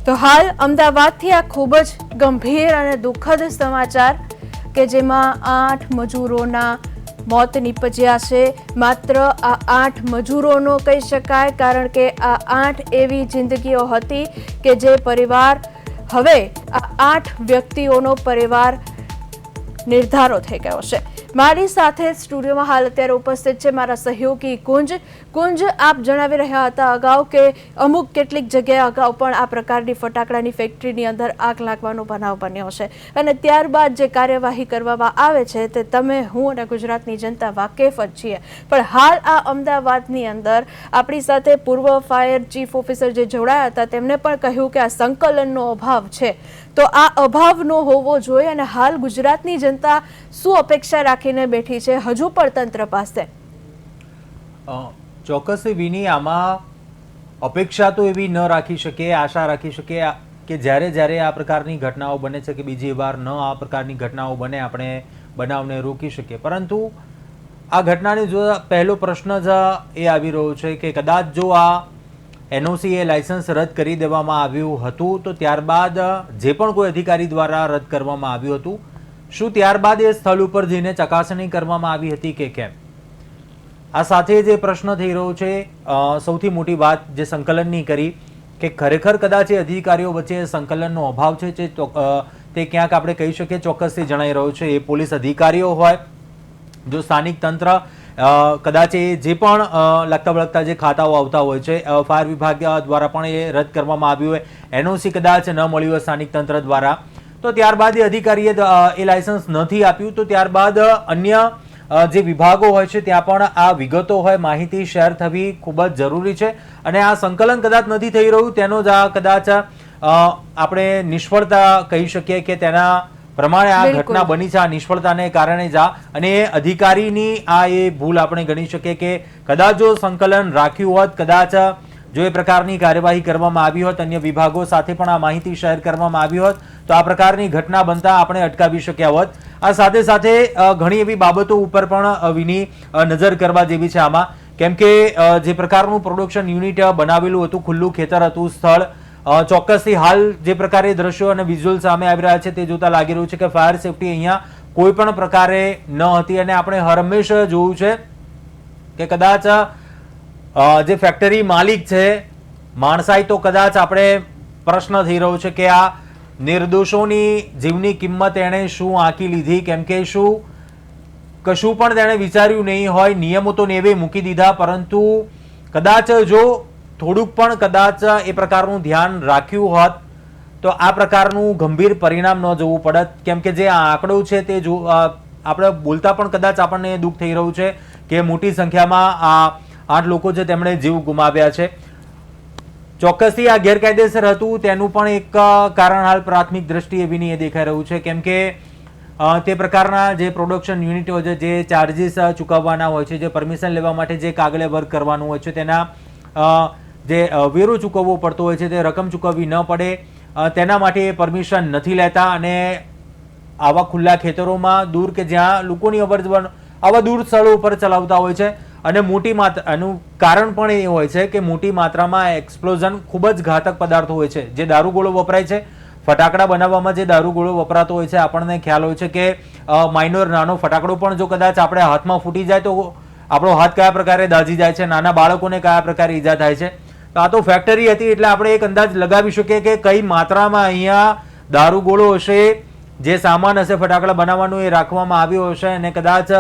તો હાલ અમદાવાદથી આ ખૂબ જ ગંભીર અને દુઃખદ સમાચાર કે જેમાં 8 મજૂરોના મોત નીપજ્યા છે। માત્ર આ 8 મજૂરોનો કહી શકાય, કારણ કે આ 8 એવી જિંદગીઓ હતી કે જે પરિવાર હવે આ 8 વ્યક્તિઓનો પરિવાર નિર્ધારો થઈ ગયો છે। મારી સાથે સ્ટુડિયોમાં હાલ અત્યારે ઉપસ્થિત છે મારા સહયોગી કુંજ। આપ જણાવી રહ્યા હતા અગાઉ કે અમુક કેટલીક જગ્યાએ અગાઉ પણ આ પ્રકારની ફટાકડાની ફેક્ટરીની અંદર આગ લાગવાનો બનાવ બન્યો છે અને ત્યારબાદ જે કાર્યવાહી કરવામાં આવે છે તે તમે, હું અને ગુજરાતની જનતા વાકેફ જ છીએ। પણ હાલ આ અમદાવાદની અંદર આપણી સાથે પૂર્વ ફાયર ચીફ ઓફિસર જે જોડાયા હતા તેમણે પણ કહ્યું કે આ સંકલનનો અભાવ છે, તો આ અભાવ ન હોવો જોઈએ અને હાલ ગુજરાતની જનતા શું અપેક્ષા રાખીને બેઠી છે હજુ પણ તંત્ર પાસે? ચોક્કસ વિની, આમાં અપેક્ષા તો એવી ન રાખી શકે, આશા રાખી શકે કે જ્યારે આ પ્રકારની ઘટનાઓ બને છે કે બીજી વાર ન આ પ્રકારની ઘટનાઓ બને, આપણે બનાવને રોકી શકીએ। પરંતુ આ ઘટનાની જો પહેલો પ્રશ્ન જ એ આવી રહ્યો છે કે કદાચ જો આ NOC એ લાયસન્સ રદ કરી દેવામાં આવ્યું હતું તો ત્યારબાદ જે પણ કોઈ અધિકારી દ્વારા રદ કરવામાં આવ્યું હતું, શું ત્યારબાદ એ સ્થળ ઉપર જઈને ચકાસણી કરવામાં આવી હતી કે કેમ? આ સાથે જે પ્રશ્ન થઈ રહ્યો છે, સૌથી મોટી વાત જે સંકલનની કરી કે ખરેખર કદાચ એ અધિકારીઓ વચ્ચે સંકલનનો અભાવ છે તે ક્યાંક આપણે કહી શકીએ ચોક્કસથી જણાઈ રહ્યો છે। એ પોલીસ અધિકારીઓ હોય, જો સ્થાનિક તંત્ર, કદાચ એ જે પણ લગતા વળગતા જે ખાતાઓ આવતા હોય છે, ફાયર વિભાગ દ્વારા પણ એ રદ કરવામાં આવ્યું હોય, NOC કદાચ ન મળ્યું હોય સ્થાનિક તંત્ર દ્વારા, તો ત્યારબાદ એ અધિકારીએ એ લાયસન્સ નથી આપ્યું, તો ત્યારબાદ અન્ય જે વિભાગો હોય છે ત્યાં પણ આ વિગતો હોય, માહિતી શેર થવી ખૂબ જ જરૂરી છે। અને આ સંકલન કદાચ નથી થઈ રહ્યું તેનો જ આ કદાચ આપણે નિષ્ફળતા કહી શકીએ કે તેના પ્રમાણે આ ઘટના બની છે। આ નિષ્ફળતાને કારણે જ અને અધિકારીની આ એ ભૂલ આપણે ગણી શકીએ કે કદાચ જો સંકલન રાખ્યું હોત, કદાચ જો એ પ્રકારની કાર્યવાહી કરવામાં આવી હોત, અન્ય વિભાગો સાથે પણ આ માહિતી શેર કરવામાં આવી હોત, તો આ પ્રકારની ઘટના બનતા આપણે અટકાવી શક્યા હોત। આ સાથે સાથે ઘણી એવી બાબતો ઉપર પણ વિની નજર કરવા જેવી છે આમાં, કેમ કે જે પ્રકારનું પ્રોડક્શન યુનિટ બનાવેલું હતું, ખુલ્લું ખેતર હતું સ્થળ, ચોક્કસથી હાલ જે પ્રકારે દ્રશ્યો અને વિઝ્યુઅલ સામે આવી રહ્યા છે તે જોતા લાગી રહ્યું છે કે ફાયર સેફટી અહીંયા કોઈ પણ પ્રકારે ન હતી। અને આપણે હંમેશા જોયું છે કે કદાચ જે ફેક્ટરી માલિક છે માણસાઈ, તો કદાચ આપણે પ્રશ્ન થઈ રહ્યો છે કે આ નિર્દોષોની જીવની કિંમત એણે શું આંકી લીધી, કેમ કે શું કશું પણ તેણે વિચાર્યું નહીં હોય, નિયમો તો નેવે મૂકી દીધા, પરંતુ કદાચ જો થોડુંક પણ કદાચ એ પ્રકારનું ધ્યાન રાખ્યું હોત તો આ પ્રકારનું ગંભીર પરિણામ ન જોવું પડત। કેમ કે જે આંકડો છે તે જો આપણે બોલતા પણ કદાચ આપણને દુઃખ થઈ રહ્યું છે કે મોટી સંખ્યામાં આ 8 લોકો છે તેમણે જીવ ગુમાવ્યા છે। ચોક્કસથી આ ગેરકાયદેસર હતું તેનું પણ એક કારણ હાલ પ્રાથમિક દ્રષ્ટિએ વિની એ દેખાઈ રહ્યું છે, કેમ કે તે પ્રકારના જે પ્રોડક્શન યુનિટ હોય છે, જે ચાર્જીસ ચૂકવવાના હોય છે, જે પરમિશન લેવા માટે જે કાગળે વર્ક કરવાનું હોય છે, તેના જે વેરો ચૂકવવો પડતો હોય છે, તે રકમ ચૂકવવી ન પડે તેના માટે પરમિશન નથી લેતા અને આવા ખુલ્લા ખેતરોમાં દૂર કે જ્યાં લોકોની અવરજવર આવા દૂર સ્થળો ઉપર ચલાવતા હોય છે। અને મોટી માત્રાનું કારણ પણ એ હોય છે કે મોટી માત્રામાં એક્સપ્લોઝન, ખૂબ જ ઘાતક પદાર્થો હોય છે, જે દારૂગોળો વપરાય છે, ફટાકડા બનાવવામાં જે દારૂગોળો વપરાતો હોય છે, આપણને ખ્યાલ હોય છે કે માઇનોર નાનો ફટાકડો પણ જો કદાચ આપણે હાથમાં ફૂટી જાય તો આપણો હાથ કયા પ્રકારે દાઝી જાય છે, નાના બાળકોને કયા પ્રકારે ઈજા થાય છે। તો આ તો ફેક્ટરી હતી એટલે આપણે એક અંદાજ લગાવી શકીએ કે કઈ માત્રામાં અહીંયા દારૂગોળો હશે, જે સામાન હશે ફટાકડા બનાવવાનું એ રાખવામાં આવ્યો હશે, અને કદાચ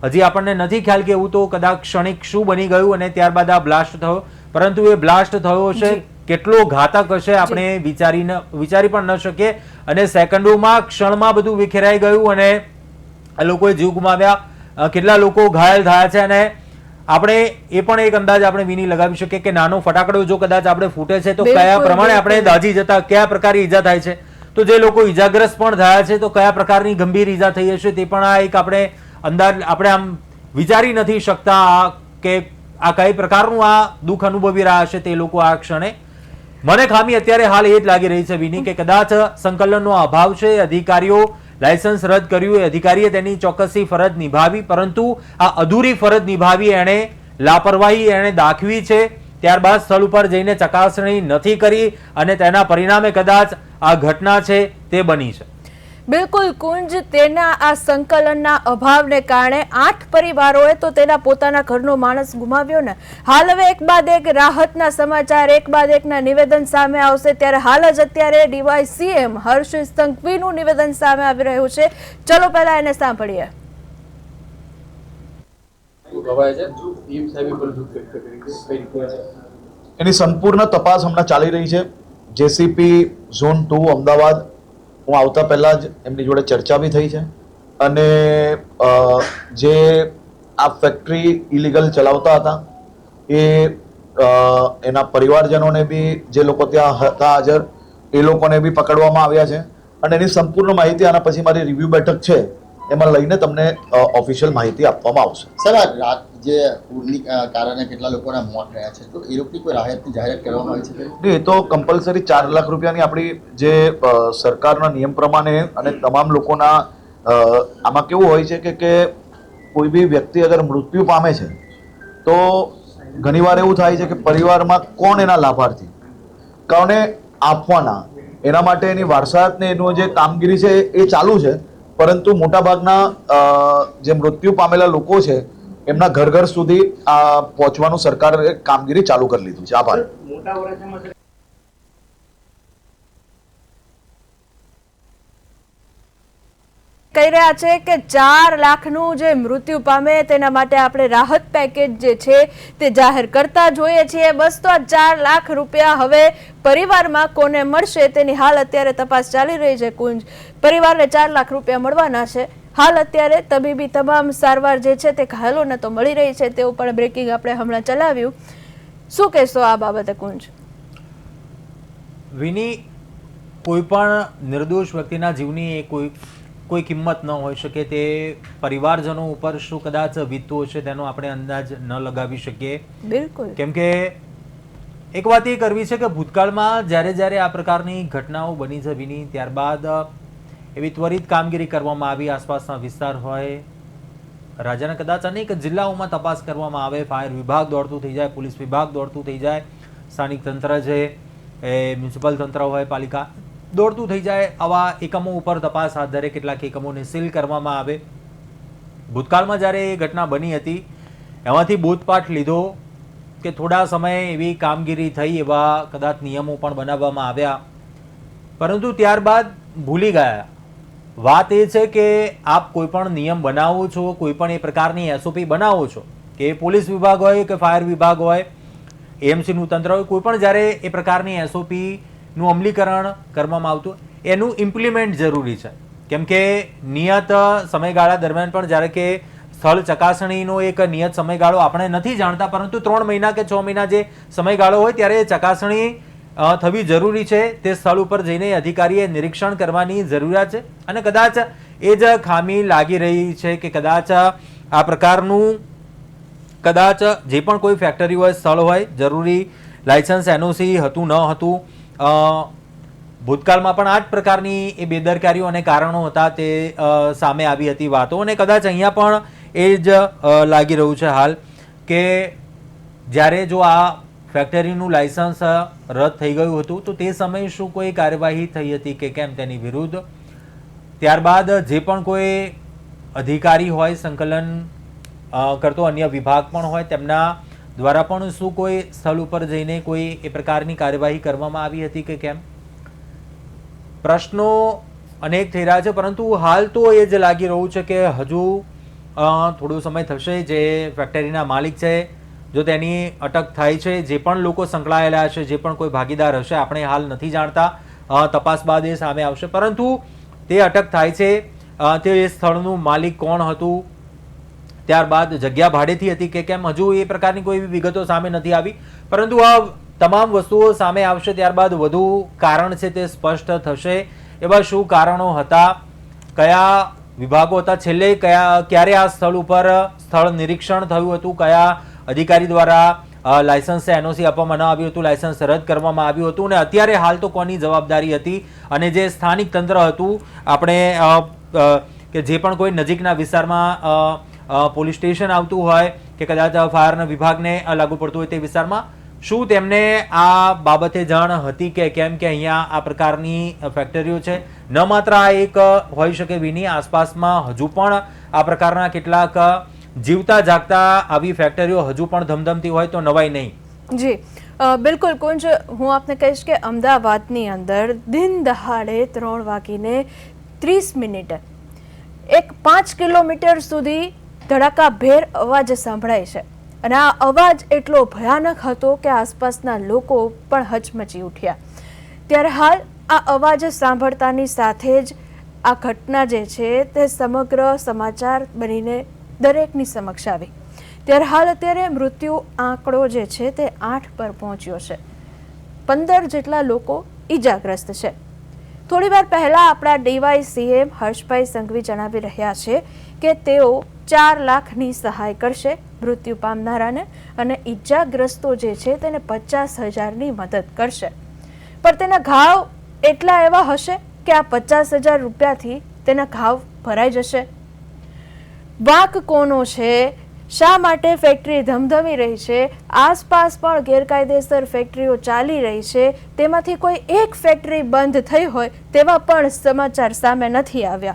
હજી આપણને નથી ખ્યાલ કે એવું તો કદાચ ક્ષણિક શું બની ગયું અને ત્યારબાદ આ બ્લાસ્ટ થયો, પરંતુ એ બ્લાસ્ટ થયો હશે કેટલો ઘાતક હશે આપણે વિચારી પણ ન શકીએ। અને સેકન્ડોમાં, ક્ષણમાં બધું વિખેરાઈ ગયું અને લોકોએ જીવ ગુમાવ્યા, કેટલા લોકો ઘાયલ થયા છે। અને આપણે એ પણ એક અંદાજ આપણે વિની લગાવી શકીએ કે નાનો ફટાકડો જો કદાચ આપણે ફૂટે છે તો કયા પ્રમાણે આપણે દાઝી જતા, કયા પ્રકારે ઈજા થાય છે, તો જે લોકો ઈજાગ્રસ્ત પણ થયા છે તો કયા પ્રકારની ગંભીર ઈજા થઈ હશે તે પણ આ એક આપણે અંદાજ આપણે આમ વિચારી નથી શકતા કે આ કઈ પ્રકારનું આ દુઃખ અનુભવી રહ્યા હશે તે લોકો આ ક્ષણે। મને ખામી અત્યારે હાલ એ જ લાગી રહી છે વિની કે કદાચ સંકલનનો અભાવ છે, અધિકારીઓ લાયસન્સ રદ કર્યું, એ અધિકારીએ તેની ચોક્કસી ફરજ નિભાવી, પરંતુ આ અધૂરી ફરજ નિભાવી, એણે લાપરવાહી એણે દાખવી છે, ત્યારબાદ સ્થળ ઉપર જઈને ચકાસણી નથી કરી અને તેના પરિણામે કદાચ આ ઘટના છે તે બની છે. બિલકુલ કુંજ, તેના આ સંકલનના અભાવને કારણે 8 પરિવારોએ તો તેના પોતાના ઘરનો માણસ ગુમાવ્યો ને. હાલ હવે એક બાદ એક રાહતના સમાચાર, એક બાદ એકના નિવેદન સામે આવશે, ત્યારે હાલ જ અત્યારે ડીવાયસીએમ હર્ષ સંઘવીનું નિવેદન સામે આવી રહ્યું છે. ચલો પહેલા એને સાંભળીએ. એની સંપૂર્ણ તપાસ હમણાં ચાલી રહી છે. જેસીપી ઝોન 2 અમદાવાદ, હું આવતા પહેલા જ એમની જોડે ચર્ચા બી થઈ છે અને જે આ ફેક્ટરી ઇલીગલ ચલાવતા હતા એના પરિવારજનોને બી, જે લોકો ત્યાં હતા હાજર, એ લોકોને બી પકડવામાં આવ્યા છે અને એની સંપૂર્ણ માહિતી આના પછી મારી રિવ્યુ બેઠક છે એમાં લઈને તમને ઓફિશિયલ માહિતી આપવામાં આવશે. સર, આ રાત જે પૂરની કારણે કેટલા લોકોના મોત થયા છે, તો એ લોકોની કોઈ રાહતની જાહેરાત કરવામાં આવી છે? નહીં, એ તો કમ્પલસરી 4 લાખ રૂપિયાની આપણી જે સરકારના નિયમ પ્રમાણે અને તમામ લોકોના આમાં કેવું હોય છે કે કોઈ બી વ્યક્તિ અગર મૃત્યુ પામે છે તો ઘણીવાર એવું થાય છે કે પરિવારમાં કોણ એના લાભાર્થી, કોને આપવાના, એના માટે એની વારસાત ને એનું જે કામગીરી છે એ ચાલુ છે. પરંતુ મોટાભાગના જે મૃત્યુ પામેલા લોકો છે એમના ઘર ઘર સુધી પહોંચવાનું સરકારે કામગીરી ચાલુ કરી લીધું છે. આભાર. કહી રહ્યા છે કે 4 લાખનું જે મૃત્યુ પામે તેના માટે આપણે રાહત પેકેજ જે છે તે જાહેર કરતા જોઈએ છીએ. બસ તો આ 4 લાખ રૂપિયા હવે પરિવારમાં કોને મળશે તેની હાલ અત્યારે તપાસ ચાલી રહી છે. કુંજ, પરિવારને 4 લાખ રૂપિયા મળવાના છે. હાલ અત્યારે તબીબી તમામ સારવાર જે છે તે ઘાયલોને તો મળી રહી છે, તેવું પણ બ્રેકિંગ આપણે હમણાં ચલાવ્યું. શું કહેશો આ બાબતે કુંજ? વિની, કોઈ પણ નિર્દોષ વ્યક્તિના જીવની કોઈ કિંમત ન હોઈ શકે. તે પરિવારજનો ઉપર શું કદાચ વીતતું હશે તેનો આપણે અંદાજ ન લગાવી શકીએ. બિલકુલ. કેમ કે એક વાત એ કરવી છે કે ભૂતકાળમાં જ્યારે આ પ્રકારની ઘટનાઓ બની છે વિની, ત્યારબાદ એવી ત્વરિત કામગીરી કરવામાં આવી. આસપાસના વિસ્તાર હોય, રાજ્યના કદાચ અનેક જિલ્લાઓમાં તપાસ કરવામાં આવે. ફાયર વિભાગ દોડતું થઈ જાય, પોલીસ વિભાગ દોડતું થઈ જાય, સ્થાનિક તંત્ર છે એ મ્યુનિસિપલ તંત્ર હોય, પાલિકા દોડતું થઈ જાય. આવા એકમો ઉપર તપાસ હાથ ધરે, કેટલાક એકમોને સીલ કરવામાં આવે. ભૂતકાળમાં જ્યારે એ ઘટના બની હતી એમાંથી બોધપાઠ લીધો કે થોડા સમય એવી કામગીરી થઈ, એવા કદાચ નિયમો પણ બનાવવામાં આવ્યા, પરંતુ ત્યારબાદ ભૂલી ગયા. વાત એ છે કે આપ કોઈ પણ નિયમ બનાવો છો, કોઈ પણ એ પ્રકારની એસઓપી બનાવો છો, કે પોલીસ વિભાગ હોય કે ફાયર વિભાગ હોય, એએમસીનું તંત્ર હોય, કોઈ પણ જ્યારે એ પ્રકારની એસઓપી નું અમલીકરણ કરવામાં આવતું એનું ઇમ્પ્લિમેન્ટ જરૂરી છે. કેમ કે નિયત સમયગાળા દરમિયાન પણ જ્યારે કે સ્થળ ચકાસણીનો એક નિયત સમયગાળો આપણે નથી જાણતા, પરંતુ 3 મહિના કે 6 મહિના જે સમયગાળો હોય ત્યારે ચકાસણી થવી જરૂરી છે. તે સ્થળ ઉપર જઈને અધિકારીએ નિરીક્ષણ કરવાની જરૂરિયાત છે અને કદાચ એ જ ખામી લાગી રહી છે કે કદાચ આ પ્રકારનું જે પણ કોઈ ફેક્ટરી હોય, સ્થળ હોય, જરૂરી લાયસન્સ એનઓસી હતું ન હતું. ભૂતકાળમાં પણ આ જ પ્રકારની એ બેદરકારીઓ અને કારણો હતા તે સામે આવી હતી વાતો, અને કદાચ અહીંયા પણ એ જ લાગી રહ્યું છે હાલ કે જ્યારે જો આ ફેક્ટરીનું લાયસન્સ રદ થઈ ગયું હતું તો તે સમયે શું કોઈ કાર્યવાહી થઈ હતી કે કેમ તેની વિરુદ્ધ? ત્યારબાદ જે પણ કોઈ અધિકારી હોય, સંકલન કરતો અન્ય વિભાગ પણ હોય, તેમના દ્વારા પણ શું કોઈ સ્થળ ઉપર જઈને કોઈ એ પ્રકારની કાર્યવાહી કરવામાં આવી હતી કે કેમ? પ્રશ્નો અનેક થઈ રહ્યા છે, પરંતુ હાલ તો એ જ લાગી રહ્યું છે કે હજુ થોડો સમય થશે. જે ફેક્ટરીના માલિક છે, જો તેની અટક થાય છે, જે પણ લોકો સંકળાયેલા હશે, જે પણ કોઈ ભાગીદાર હશે, આપણે હાલ નથી જાણતા, તપાસ બાદ એ સામે આવશે. પરંતુ તે અટક થાય છે, તે સ્થળનું માલિક કોણ હતું, ત્યારબાદ જગ્યા ભાડેથી હતી કે કેમ, હજુ એ પ્રકારની કોઈ વિગતો સામે નથી આવી. પરંતુ આ તમામ વસ્તુઓ સામે આવશે ત્યારબાદ વધુ કારણ છે તે સ્પષ્ટ થશે. એવા શું કારણો હતા, કયા વિભાગો હતા, છેલ્લે ક્યારે આ સ્થળ ઉપર સ્થળ નિરીક્ષણ થયું હતું, કયા અધિકારી દ્વારા લાયસન્સ એનઓસી આપવામાં ન આવ્યું હતું, લાયસન્સ રદ કરવામાં આવ્યું હતું, અને અત્યારે હાલ તો કોની જવાબદારી હતી? અને જે સ્થાનિક તંત્ર હતું, આપણે કે જે પણ કોઈ નજીકના વિસ્તારમાં પોલીસ સ્ટેશન આવતું હોય કે કદાચ ફાયરના વિભાગને લાગુ પડતું હોય તે વિસ્તારમાં શું તેમને આ બાબતે જાણ હતી કે કેમ કે અહીંયા આ પ્રકારની ફેક્ટરીઓ છે? ન માત્ર આ એક હોઈ શકે વિની, આસપાસમાં હજુ પણ આ પ્રકારના કેટલાક જીવતા જાગતા આવી ફેક્ટરીઓ હજુ પણ ધમધમતી હોય તો નવાઈ નહીં. જી બિલકુલ કુંજ, હું આપને કહીશ કે અમદાવાદની અંદર દિન દહાડે 3:30 એક 5 કિલોમીટર સુધી ધડાકાભેર અવાજ સંભળાય છે અને આ અવાજ એટલો ભયાનક હતો કે આસપાસના લોકો પણ હચમચી ઉઠ્યા. ત્યારે હાલ આ અવાજ સાંભળતાની સાથે જ આ ઘટના જે છે તે સમગ્ર સમાચાર બનીને દરેકની સમક્ષ આવી. ત્યારે હાલ અત્યારે મૃત્યુ આંકડો જે છે તે 8 પર પહોંચ્યો છે. 15 જેટલા લોકો ઈજાગ્રસ્ત છે. થોડી વાર પહેલા આપણા ડીવાય-સીએમ હર્ષભાઈ સંઘવી જણાવી રહ્યા છે કે તેઓ 4 લાખની સહાય કરશે મૃત્યુ પામનારાને અને ઈજાગ્રસ્તો જે છે તેને 50,000ની મદદ કરશે. પણ તેના ઘાવ એટલા એવા હશે કે આ 50,000 રૂપિયાથી તેના ઘાવ ભરાઈ જશે? વાંક કોનો છે? શા માટે ફેક્ટરી ધમધમી રહી છે? આસપાસ પણ ગેરકાયદેસર ફેક્ટરીઓ ચાલી રહી છે, તેમાંથી કોઈ એક ફેક્ટરી બંધ થઈ હોય તેવા પણ સમાચાર સામે નથી આવ્યા.